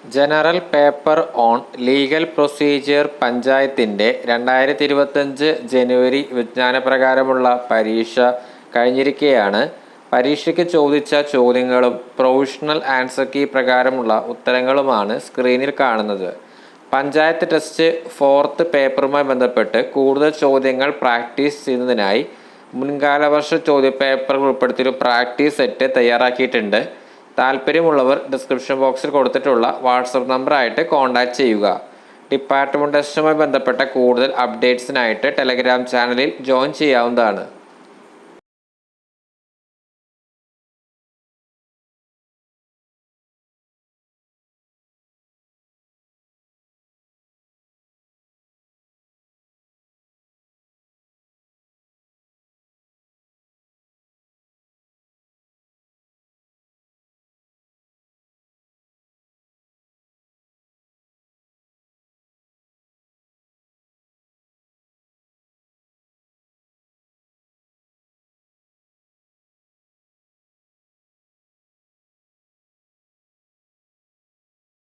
General paper on legal procedure പഞ്ചായത്തിൻ്റെ 2025 ജനുവരി വിജ്ഞാനപ്രകാരമുള്ള പരീക്ഷ കഴിഞ്ഞിരിക്കെയാണ്. പരീക്ഷയ്ക്ക് ചോദിച്ച ചോദ്യങ്ങളും പ്രൊവിഷണൽ ആൻസർ കീ പ്രകാരമുള്ള ഉത്തരങ്ങളുമാണ് സ്ക്രീനിൽ കാണുന്നത്. പഞ്ചായത്ത് ടെസ്റ്റ് 4th പേപ്പറുമായി ബന്ധപ്പെട്ട് കൂടുതൽ ചോദ്യങ്ങൾ പ്രാക്ടീസ് ചെയ്യുന്നതിനായി മുൻകാലവർഷ ചോദ്യപേപ്പറുകൾ ഉൾപ്പെടുത്തിയൊരു പ്രാക്ടീസ് സെറ്റ് തയ്യാറാക്കിയിട്ടുണ്ട്. താല്പര്യമുള്ളവർ ഡിസ്ക്രിപ്ഷൻ ബോക്സിൽ കൊടുത്തിട്ടുള്ള വാട്സപ്പ് നമ്പറായിട്ട് കോൺടാക്റ്റ് ചെയ്യുക. ഡിപ്പാർട്ട്മെൻറ്റ് ടെസ്റ്റുമായി ബന്ധപ്പെട്ട കൂടുതൽ അപ്ഡേറ്റ്സിനായിട്ട് ടെലഗ്രാം ചാനലിൽ ജോയിൻ ചെയ്യാവുന്നതാണ്.